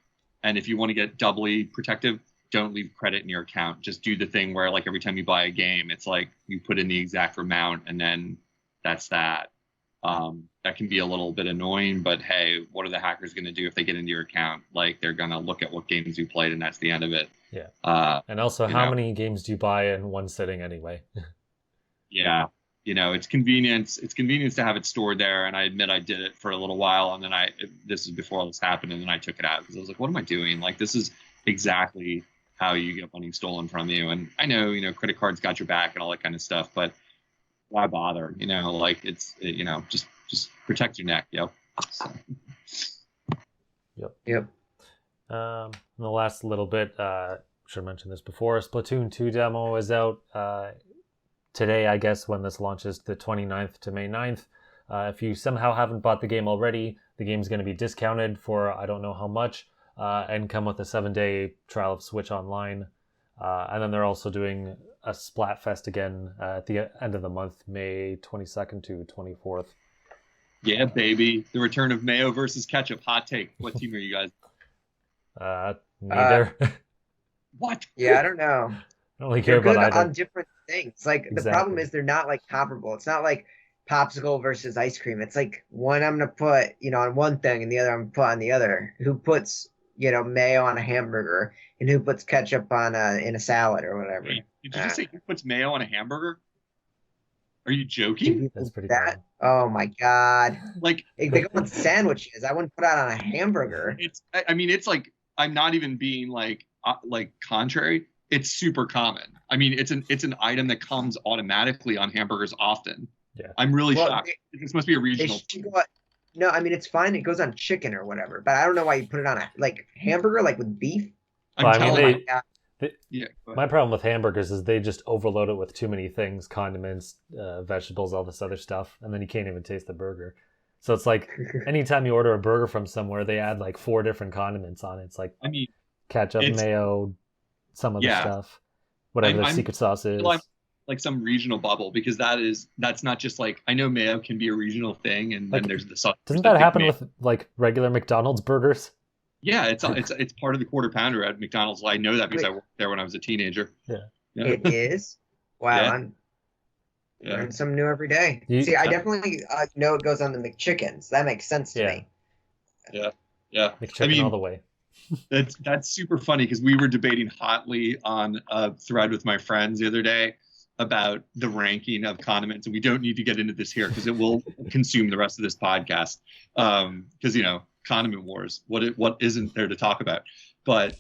and if you want to get doubly protective, don't leave credit in your account. Just do the thing where, like, every time you buy a game, it's like you put in the exact amount, and then that's that. That can be a little bit annoying, but hey, what are the hackers going to do if they get into your account? Like, they're going to look at what games you played, and that's the end of it. Yeah. And also, how many games do you buy in one sitting anyway? Yeah. You know, it's convenience. It's convenience to have it stored there. And I admit I did it for a little while, and then this is before all this happened, and then I took it out because I was like, what am I doing? Like, this is exactly how you get money stolen from you. And I know, you know, credit cards got your back and all that kind of stuff, but why bother? You know, like, you know, just protect your neck. Yep. So. Yep. In the last little bit, should have mentioned this before, Splatoon 2 demo is out today, I guess, when this launches, the 29th to May 9th. If you somehow haven't bought the game already, the game's going to be discounted for I don't know how much, and come with a 7-day trial of Switch Online. And then they're also doing a Splatfest again at the end of the month, May 22nd to 24th. Yeah, baby. The return of mayo versus ketchup. Hot take. What team are you guys? Neither. What? Yeah, I don't know. I don't really They're care about good either. on different things. Like the problem Exactly. is they're not like comparable. It's not like popsicle versus ice cream. It's like one I'm gonna put, on one thing and the other I'm gonna put on the other. Who puts, mayo on a hamburger and who puts ketchup on in a salad or whatever. Wait, did you just say who puts mayo on a hamburger? Are you Did joking? you That's think pretty that? common. Oh my God. Like, They go on sandwiches. I wouldn't put it on a hamburger. I mean, it's like I'm not even being like contrary. It's super common. I mean, it's an item that comes automatically on hamburgers often. Yeah. I'm really shocked. This must be a regional. No, I mean it's fine. It goes on chicken or whatever, but I don't know why you put it on a hamburger, like with beef. Well, I mean, yeah. My problem with hamburgers is they just overload it with too many things, condiments, vegetables, all this other stuff, and then you can't even taste the burger. So it's like anytime you order a burger from somewhere, they add like 4 different condiments on it. It's like ketchup, mayo, some other stuff, whatever the secret sauce is. Like some regional bubble, because that's not just like, I know mayo can be a regional thing, and then there's the sauce. Doesn't that happen with like regular McDonald's burgers? Yeah, it's part of the quarter pounder at McDonald's. I know that because I worked there when I was a teenager. Yeah. It is. Wow. Yeah. Learn something new every day. See, I definitely know it goes on the McChickens. That makes sense to me. Yeah. McChicken all the way. That's super funny, because we were debating hotly on a thread with my friends the other day about the ranking of condiments, and we don't need to get into this here because it will consume the rest of this podcast. Because condiment wars. What isn't there to talk about? But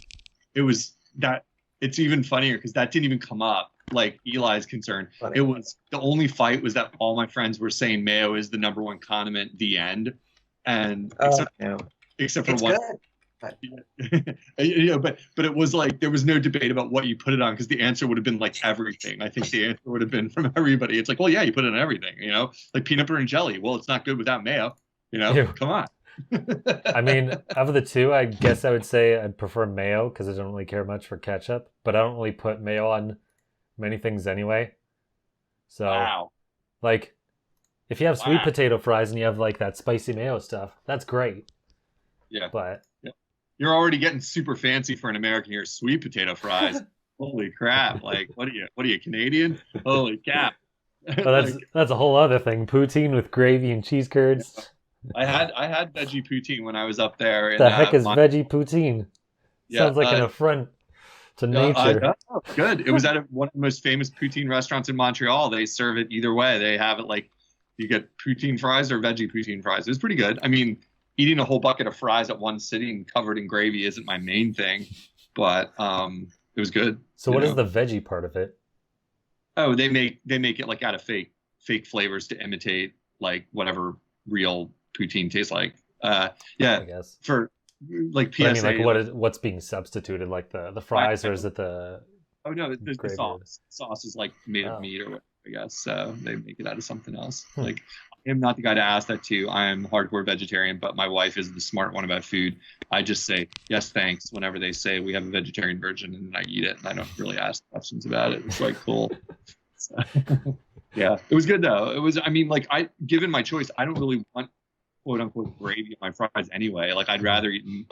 it was that. It's even funnier because that didn't even come up. Like Eli's concern, it was the only fight was that all my friends were saying mayo is the #1 condiment. The end, and except for one. But it was like there was no debate about what you put it on, because the answer would have been like everything. I think the answer would have been from everybody. It's like, well, yeah, you put it on everything. Like peanut butter and jelly. Well, it's not good without mayo. Come on. I mean, of the two, I guess I would say I'd prefer mayo because I don't really care much for ketchup, but I don't really put mayo on many things anyway. So, like, if you have sweet potato fries and you have like that spicy mayo stuff, that's great. Yeah. But you're already getting super fancy for an American here. Sweet potato fries. Holy crap! Like, what are you Canadian? Holy cap! Well, that's a whole other thing. Poutine with gravy and cheese curds. I had veggie poutine when I was up there. The heck is veggie poutine? Sounds like an affront to nature. Good. It was at one of the most famous poutine restaurants in Montreal. They serve it either way. They have it like you get poutine fries or veggie poutine fries. It was pretty good. I mean, eating a whole bucket of fries at one sitting covered in gravy isn't my main thing, but it was good. So what is the veggie part of it? Oh, they make it like out of fake flavors to imitate like whatever real poutine tastes like. I guess. For like PSA. But I mean, like what's being substituted, like the fries, or is it the? Oh no, the sauce. Sauce is like made of meat or whatever, I guess. So they make it out of something else. Like, I'm not the guy to ask that to. I'm hardcore vegetarian, but my wife is the smart one about food. I just say yes, thanks whenever they say we have a vegetarian version, and I eat it, and I don't really ask questions about it. It's like cool. So, yeah, it was good though. It was. I mean, like given my choice, I don't really want quote unquote gravy on my fries anyway. Like I'd rather eat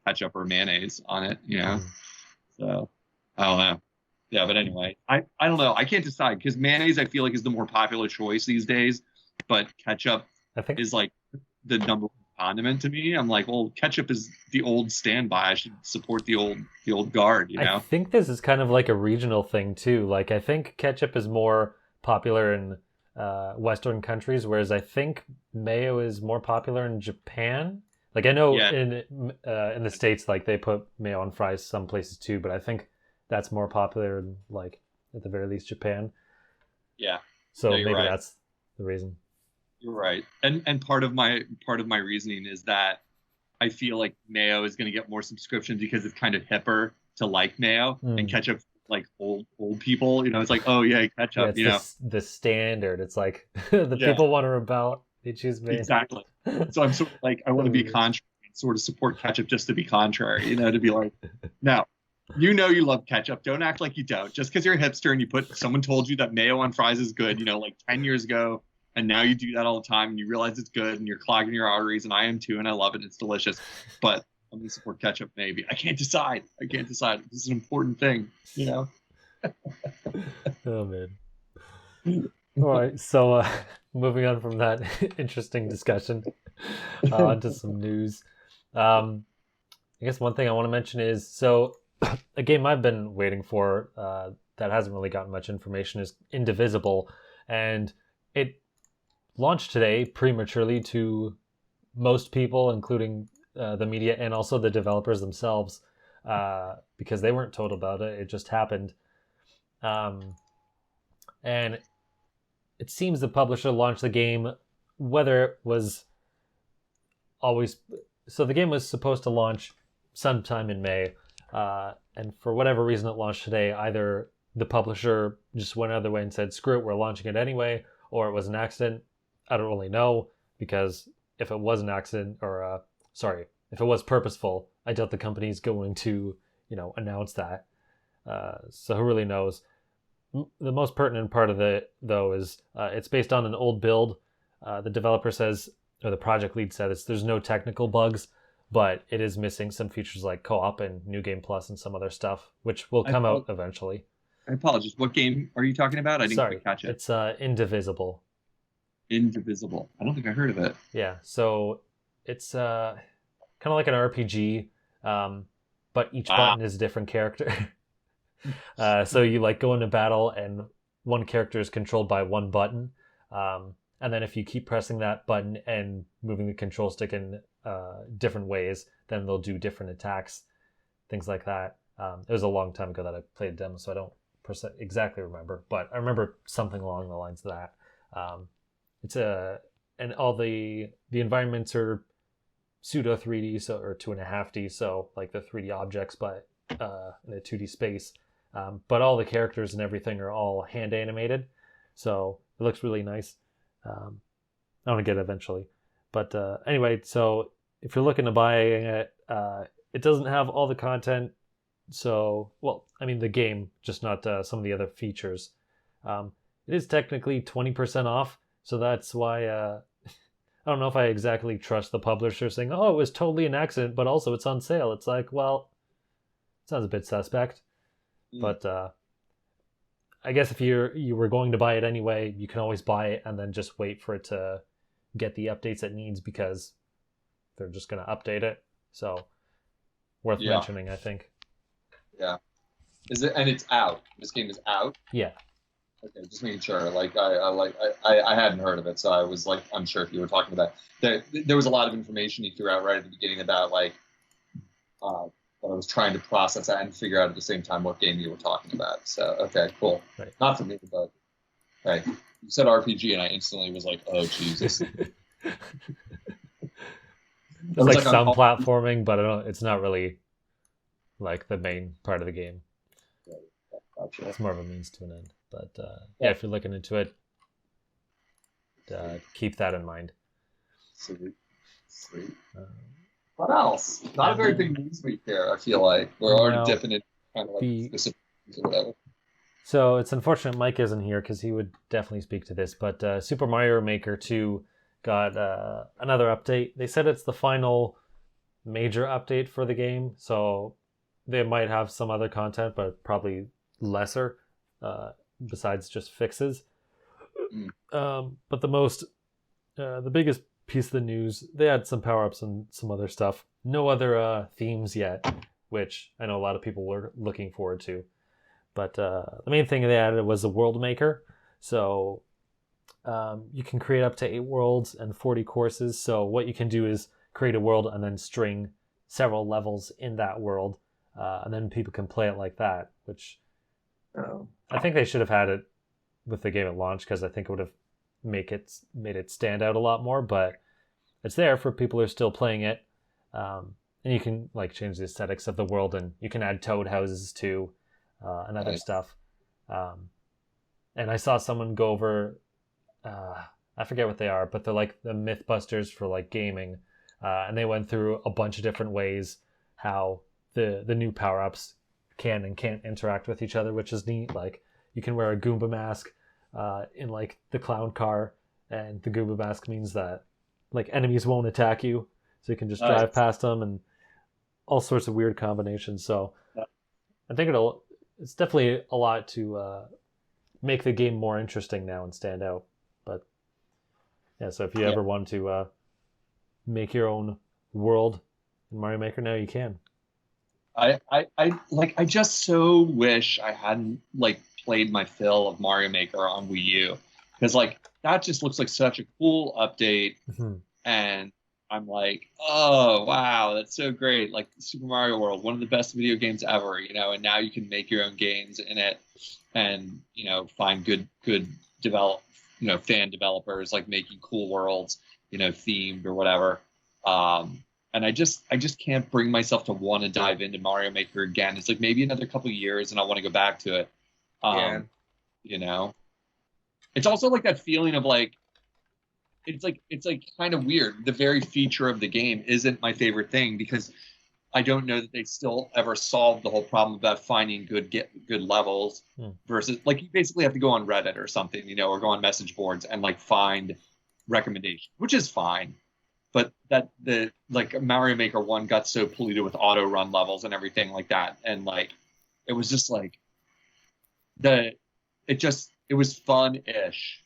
ketchup or mayonnaise on it. So I don't know. Yeah, but anyway, I don't know. I can't decide because mayonnaise I feel like is the more popular choice these days, but ketchup is like the #1 condiment to me. I'm like, well, ketchup is the old standby. I should support the old guard. I think this is kind of like a regional thing too. Like I think ketchup is more popular in Western countries, whereas I think mayo is more popular in Japan. Like I know in the States, like they put mayo on fries some places too, but I think that's more popular in, like, at the very least, Japan. Yeah. So maybe that's the reason. You're right. And part of my reasoning is that I feel like mayo is going to get more subscriptions because it's kind of hipper to like mayo, and ketchup, like old people, it's like, oh yeah, ketchup, the standard. It's like people want to rebel. They choose mayo. Exactly. So I'm sort of like, I want to be contrary and sort of support ketchup just to be contrary, to be like, no. You love ketchup. Don't act like you don't. Just because you're a hipster and someone told you that mayo on fries is good, like 10 years ago, and now you do that all the time, and you realize it's good, and you're clogging your arteries, and I am too, and I love it. It's delicious, but I'm gonna support ketchup. Maybe I can't decide. This is an important thing, you know. Oh man. All right, so moving on from that interesting discussion, onto some news. I guess one thing I want to mention is, so a game I've been waiting for that hasn't really gotten much information is Indivisible, and it launched today prematurely to most people, including the media and also the developers themselves, because they weren't told about it. It just happened. And it seems the publisher launched the game, whether it was always... So the game was supposed to launch sometime in May, and for whatever reason it launched today, either the publisher just went another way and said, screw it, we're launching it anyway, or it was an accident. I don't really know, because if it was an accident, or if it was purposeful, I doubt the company's going to, announce that. So who really knows? The most pertinent part of it, though, is it's based on an old build. The developer says, or the project lead says, there's no technical bugs, but it is missing some features like co-op and New Game Plus and some other stuff, which will come out eventually. I apologize. What game are you talking about? I didn't quite catch it. It's Indivisible. Indivisible. I don't think I heard of it. Yeah, so it's kind of like an RPG, but each button is a different character. So you go into battle and one character is controlled by one button. And then if you keep pressing that button and moving the control stick in different ways, then they'll do different attacks, things like that. It was a long time ago that I played the demo, so I don't exactly remember, but I remember something along the lines of that. And all the environments are pseudo 3D, so, or 2.5D, so like the 3D objects, but in a 2D space. But all the characters and everything are all hand animated, so it looks really nice. I want to get it eventually, but anyway, so if you're looking to buy it, it doesn't have all the content. So, the game, just not some of the other features. It is technically 20% off, so that's why I don't know if I exactly trust the publisher saying, "Oh, it was totally an accident, but also it's on sale." It's like, well, it sounds a bit suspect. But I guess if you were going to buy it anyway, you can always buy it and then just wait for it to get the updates it needs, because they're just going to update it. So worth mentioning, I think. Yeah. Is it? And it's out. This game is out. Yeah. Okay, just making sure. I hadn't heard of it, so I was unsure if you were talking about that. There was a lot of information you threw out right at the beginning about but I was trying to process that and figure out at the same time what game you were talking about. So, okay, cool. Right. Not for me, but right. You said RPG, and I instantly was like, oh, Jesus. There's some platforming, but it's not really the main part of the game. Gotcha. It's more of a means to an end. But if you're looking into it, keep that in mind. Sweet. What else? Not a very big news week here, I feel like. We're already dipping in kind of specific or whatever. So it's unfortunate Mike isn't here, because he would definitely speak to this. But Super Mario Maker 2 got another update. They said it's the final major update for the game, so they might have some other content, but probably lesser, besides just fixes. But the biggest piece of the news, they had some power-ups and some other stuff. No other themes yet, which I know a lot of people were looking forward to. But the main thing they added was a world maker. So you can create up to 8 worlds and 40 courses. So what you can do is create a world and then string several levels in that world. And then people can play it like that, which I think they should have had it with the game at launch, because I think it would have made it stand out a lot more. But it's there for people who are still playing it. And you can change the aesthetics of the world, and you can add toad houses too, and other stuff. And I saw someone go over, I forget what they are, but they're like the Mythbusters for gaming. And they went through a bunch of different ways how the new power-ups can and can't interact with each other, which is neat. You can wear a Goomba mask in the clown car, and the Gooba Mask means that like enemies won't attack you, so you can just drive past them and all sorts of weird combinations. So I think it's definitely a lot to make the game more interesting now and stand out. But yeah, so if you ever want to make your own world in Mario Maker now, you can. I just so wish I hadn't like played my fill of Mario Maker on Wii U, because like that just looks like such a cool update, and I'm like, oh wow, that's so great! Like Super Mario World, one of the best video games ever, you know. And now you can make your own games in it, and you know, find good fan developers like making cool worlds, you know, themed or whatever. And I just can't bring myself to want to dive into Mario Maker again. It's like maybe another couple of years and I want to go back to it. You know, it's also like that feeling of like, it's like kind of weird. The very feature of the game isn't my favorite thing, because I don't know that they still ever solved the whole problem about finding good levels versus like you basically have to go on Reddit or something, you know, or go on message boards and like find recommendations, which is fine. But that the like Mario Maker 1 got so polluted with auto run levels and everything like that, and like it was just like it was fun-ish,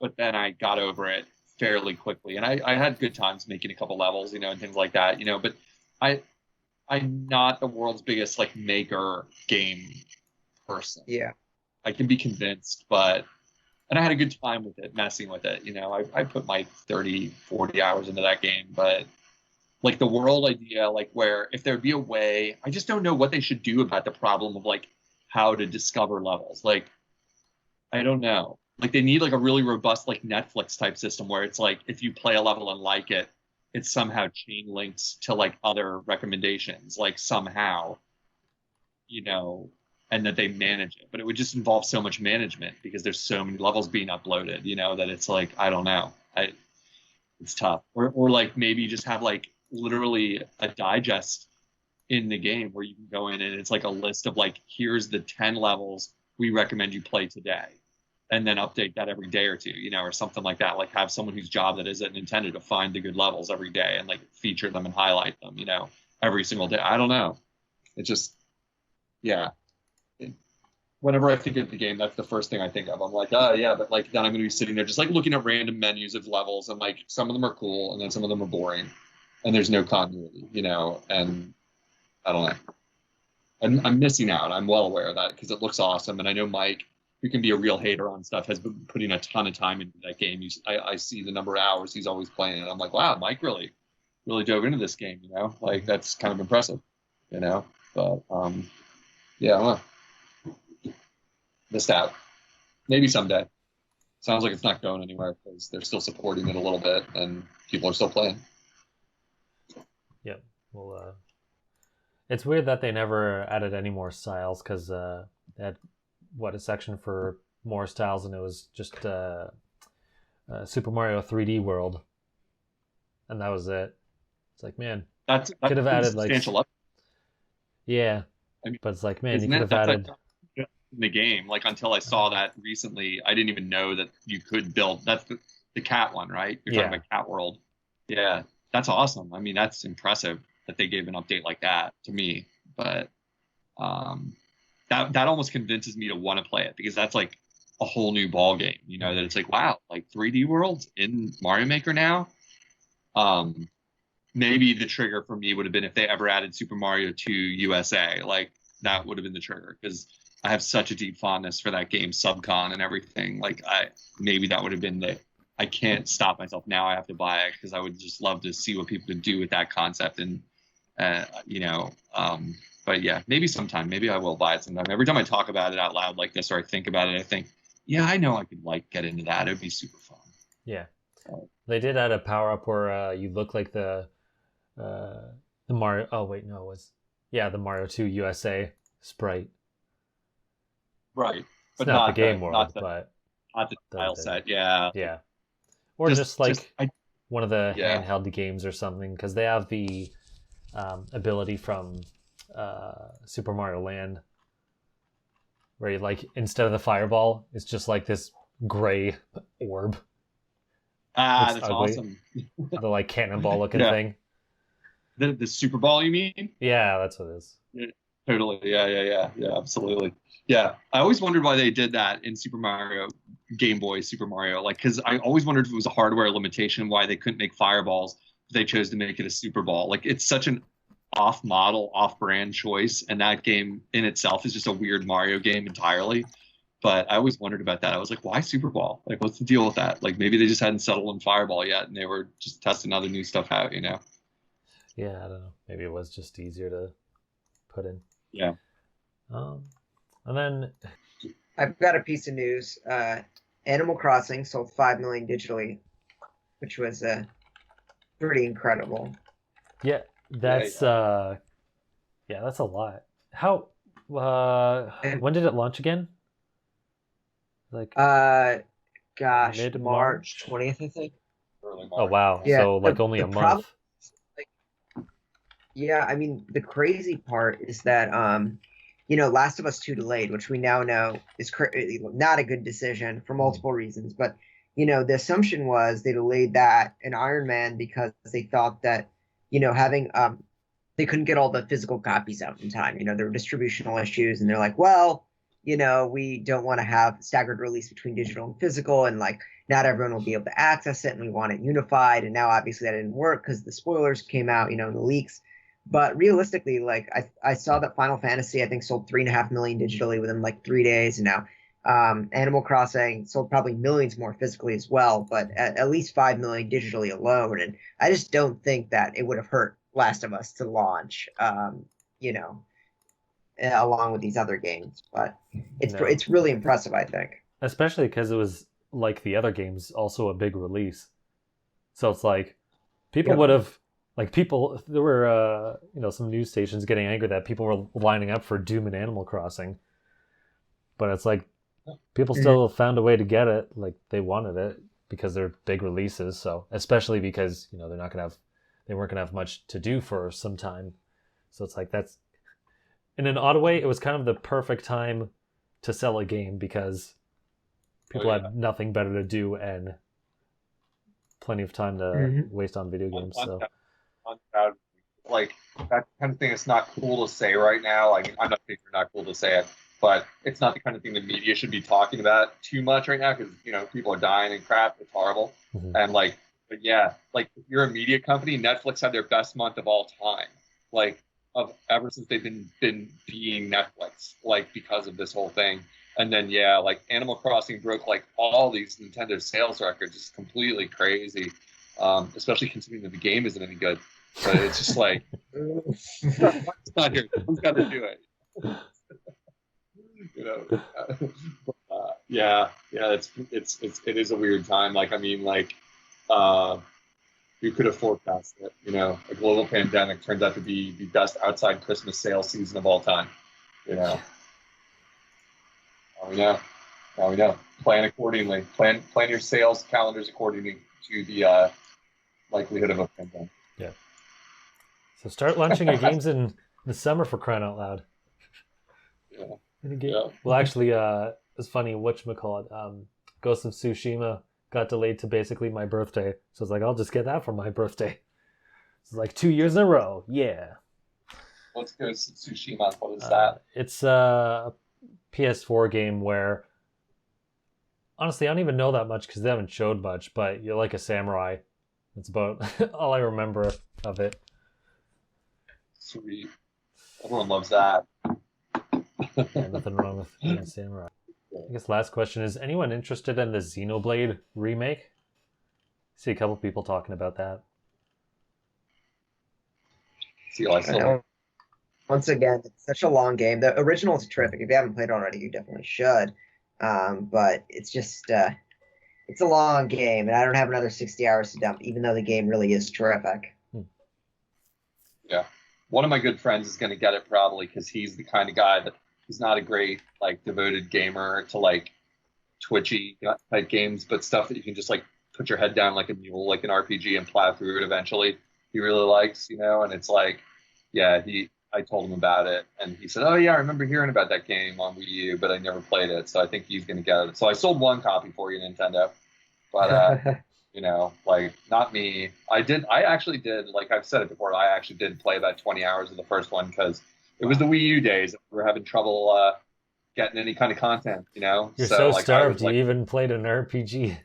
but then I got over it fairly quickly, and I had good times making a couple levels, you know, and things like that, you know. But I'm not the world's biggest like maker game person. Yeah, I can be convinced, and I had a good time with it, messing with it. You know, I put my 30, 40 hours into that game. But like the world idea, like where if there'd be a way, I just don't know what they should do about the problem of like how to discover levels. Like, I don't know. Like they need like a really robust like Netflix type system where it's like if you play a level and like it, it's somehow chain linked to like other recommendations, like somehow, you know, and that they manage it. But it would just involve so much management because there's so many levels being uploaded, you know, that it's like, I don't know. It's tough. Or like maybe just have like literally a digest in the game where you can go in and it's like a list of like, here's the 10 levels we recommend you play today. And then update that every day or two, you know, or something like that. Like have someone whose job that is at Nintendo to find the good levels every day and like feature them and highlight them, you know, every single day. I don't know. It just, yeah. Whenever I think of the game, that's the first thing I think of. I'm like, oh yeah, but like then I'm gonna be sitting there just like looking at random menus of levels, and like some of them are cool, and then some of them are boring, and there's no continuity, you know. And I don't know. I'm missing out. I'm well aware of that because it looks awesome, and I know Mike, who can be a real hater on stuff, has been putting a ton of time into that game. I see the number of hours he's always playing it. I'm like, wow, Mike really dove into this game, you know. Like that's kind of impressive, you know. But yeah, I don't know. Missed out. Maybe someday. Sounds like it's not going anywhere because they're still supporting it a little bit and people are still playing. Yeah. Well, it's weird that they never added any more styles because they had a section for more styles, and it was just Super Mario 3D World, and that was it. It's like, man, that's could have added like substantial up. Yeah, I mean, but it's like, man, you could have added. In the game, like until I saw that recently, I didn't even know that you could build. That's the cat one, right? You're talking about Cat World. Yeah, that's awesome. I mean, that's impressive that they gave an update like that to me. But that almost convinces me to want to play it because that's like a whole new ball game. You know, that it's like, wow, like 3D worlds in Mario Maker now. Maybe the trigger for me would have been if they ever added Super Mario 2 USA. Like that would have been the trigger because I have such a deep fondness for that game, Subcon and everything. Like maybe that would have been I can't stop myself now. I have to buy it because I would just love to see what people could do with that concept. And, you know, but yeah, maybe sometime, maybe I will buy it sometime. Every time I talk about it out loud like this, or I think about it, I think, yeah, I know I could like get into that. It'd be super fun. Yeah. They did add a power up where you look like the Mario. Oh wait, no, it was the Mario 2 USA sprite. Right, but not the game world, but not the tile set. Yeah, yeah, or just one of the handheld games or something, because they have the ability from Super Mario Land, where you like instead of the fireball, it's just like this gray orb. Ah, It's that's ugly. awesome. The like cannonball looking Yeah. thing. The Super Ball, you mean? Yeah, that's what it is. Yeah, totally. Yeah, absolutely. Yeah, I always wondered why they did that in Super Mario, Game Boy Super Mario. Like, because I always wondered if it was a hardware limitation why they couldn't make fireballs. They chose to make it a Super Ball. Like, it's such an off-model, off-brand choice, and that game in itself is just a weird Mario game entirely. But I always wondered about that. I was like, why Super Ball? Like, what's the deal with that? Like, maybe they just hadn't settled on Fireball yet, and they were just testing other new stuff out, you know? Yeah, I don't know. Maybe it was just easier to put in. Yeah. And then I've got a piece of news. Animal Crossing sold 5 million digitally, which was pretty incredible. yeah, that's that's a lot. How when did it launch again? Like Gosh, mid-March? March 20th, I think. Early March. Oh wow. Yeah, So like only a month. Yeah, I mean, the crazy part is that, Last of Us 2 delayed, which we now know is not a good decision for multiple reasons. But, the assumption was they delayed that and Iron Man because they thought that, having they couldn't get all the physical copies out in time. There were distributional issues, and they're like, well, we don't want to have staggered release between digital and physical, and like not everyone will be able to access it, and we want it unified. And now obviously that didn't work because the spoilers came out, the leaks. But realistically, like I saw that Final Fantasy, I think, sold 3.5 million digitally within like 3 days. And now Animal Crossing sold probably millions more physically as well, but at least 5 million digitally alone. And I just don't think that it would have hurt Last of Us to launch, along with these other games. But it's really impressive, I think. Especially because it was like the other games, also a big release. So it's like people would have. Like there were, some news stations getting angry that people were lining up for Doom and Animal Crossing. But it's like, people still found a way to get it. Like, they wanted it because they're big releases. So, especially because, they weren't going to have much to do for some time. So it's like, in an odd way, it was kind of the perfect time to sell a game because people had nothing better to do and plenty of time to waste on video games. So. Like that kind of thing is not cool to say right now. I mean, I'm not saying it's not cool to say it, but it's not the kind of thing the media should be talking about too much right now because people are dying and crap. It's horrible. And but yeah, like if you're a media company, Netflix had their best month of all time, like ever since they've been being Netflix, like because of this whole thing. And then like Animal Crossing broke like all these Nintendo sales records. It's completely crazy, especially considering that the game isn't any good. But it's just like it's not here. Who's got to do it? It is a weird time. Like, I mean, like, who could have forecast it? A global pandemic turns out to be the best outside Christmas sales season of all time. Now we know. Plan accordingly. Plan your sales calendars accordingly to the likelihood of a pandemic. Yeah. So start launching your games in the summer, for crying out loud. Yeah. Well, actually, it's funny, whatchamacallit, Ghost of Tsushima got delayed to basically my birthday. So it's like, I'll just get that for my birthday. It's like 2 years in a row. Yeah. What's Ghost of Tsushima? What is that? It's a PS4 game where, honestly, I don't even know that much because they haven't showed much, but you're like a samurai. That's about all I remember of it. Sweet. Everyone loves that. Yeah, nothing wrong with being a samurai. I guess last question is, anyone interested in the Xenoblade remake? I see a couple people talking about that. Once again, it's such a long game. The original is terrific. If you haven't played it already, you definitely should. But it's just it's a long game, and I don't have another 60 hours to dump, even though the game really is terrific. Yeah. One of my good friends is going to get it probably because he's the kind of guy that he's not a great, like, devoted gamer to, like, twitchy type games, but stuff that you can just, like, put your head down like a mule, like an RPG, and plow through it eventually. He really likes, and it's like, yeah, I told him about it, and he said, oh, yeah, I remember hearing about that game on Wii U, but I never played it, so I think he's going to get it. So I sold one copy for you, Nintendo. But, Like not me. I actually did, like I've said it before, I actually did play about 20 hours of the first one because it was the Wii U days. We were having trouble getting any kind of content, You're so so like starved you even played an RPG.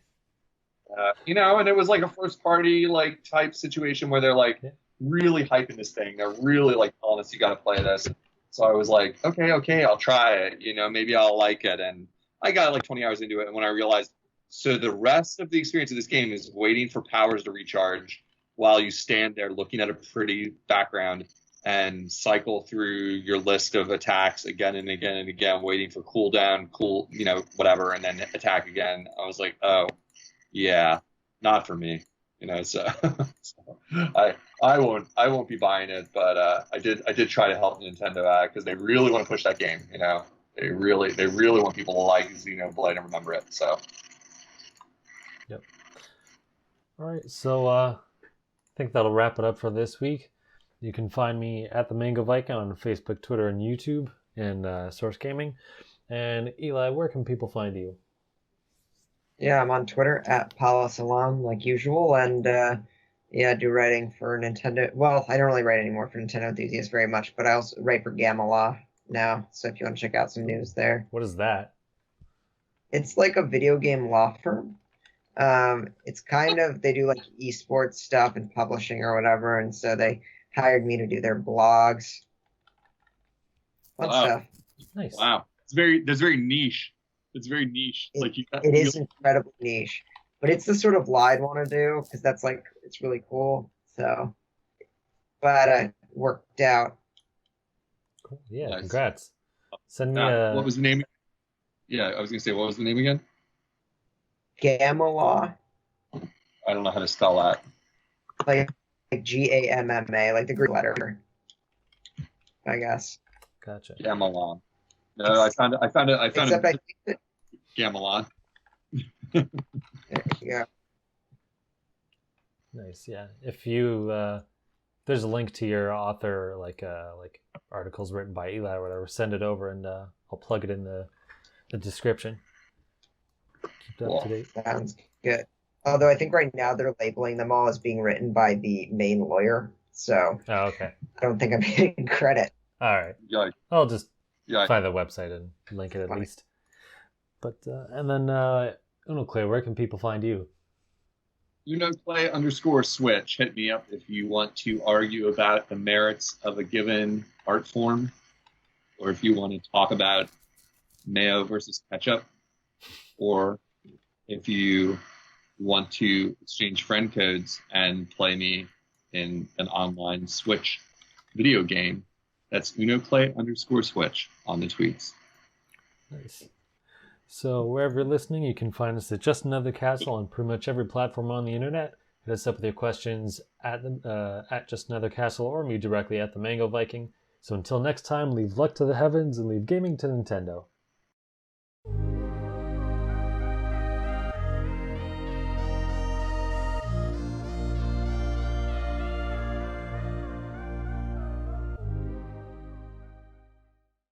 And it was like a first party like type situation where they're like really hyping this thing. They're really like telling us you got to play this. So I was like, okay, I'll try it. Maybe I'll like it. And I got like 20 hours into it, and when I realized, so the rest of the experience of this game is waiting for powers to recharge while you stand there looking at a pretty background and cycle through your list of attacks again and again and again, waiting for cooldown, whatever, and then attack again. I was like, oh, yeah, not for me. So I won't be buying it, but I did try to help Nintendo out because they really want to push that game. They really want people to like Xenoblade and remember it. So. Yep. All right, so I think that'll wrap it up for this week. You can find me at the Mango Viking on Facebook, Twitter, and YouTube, and Source Gaming. And Eli, where can people find you? Yeah, I'm on Twitter at Palasalon like usual, and I do writing for Nintendo. Well, I don't really write anymore for Nintendo Enthusiasts very much, but I also write for Gamma now. So if you want to check out some news there, what is that? It's like a video game law firm. It's kind of, they do like esports stuff and publishing or whatever, and so they hired me to do their blogs. Fun stuff. Nice. Wow. That's very niche. It's very niche. It is incredibly niche, but it's the sort of lie I'd want to do because that's like, it's really cool. So, but it worked out. Cool. Yeah, nice. Congrats. Send me what was the name? Yeah, I was gonna say, what was the name again? Gamma Law. I don't know how to spell that. Like GAMMA, like the Greek letter, I guess. Gotcha. Gamelan. No, I found it. Gamelan. There you go. Nice, yeah. If you there's a link to your author, like articles written by Eli or whatever, send it over and I'll plug it in the description. Keep that up to date. Sounds good. Although I think right now they're labeling them all as being written by the main lawyer, so okay. I don't think I'm getting credit. All right. Yeah. I'll just find the website and link it at least. But and then Unoclay, where can people find you? Unoclay_switch. Hit me up if you want to argue about the merits of a given art form, or if you want to talk about Mayo versus Ketchup, or if you want to exchange friend codes and play me in an online Switch video game. That's Unoclay_switch on the tweets. Nice. So wherever you're listening, you can find us at Just Another Castle on pretty much every platform on the internet. Hit us up with your questions at Just Another Castle or me directly at the Mango Viking. So until next time, leave luck to the heavens and leave gaming to Nintendo.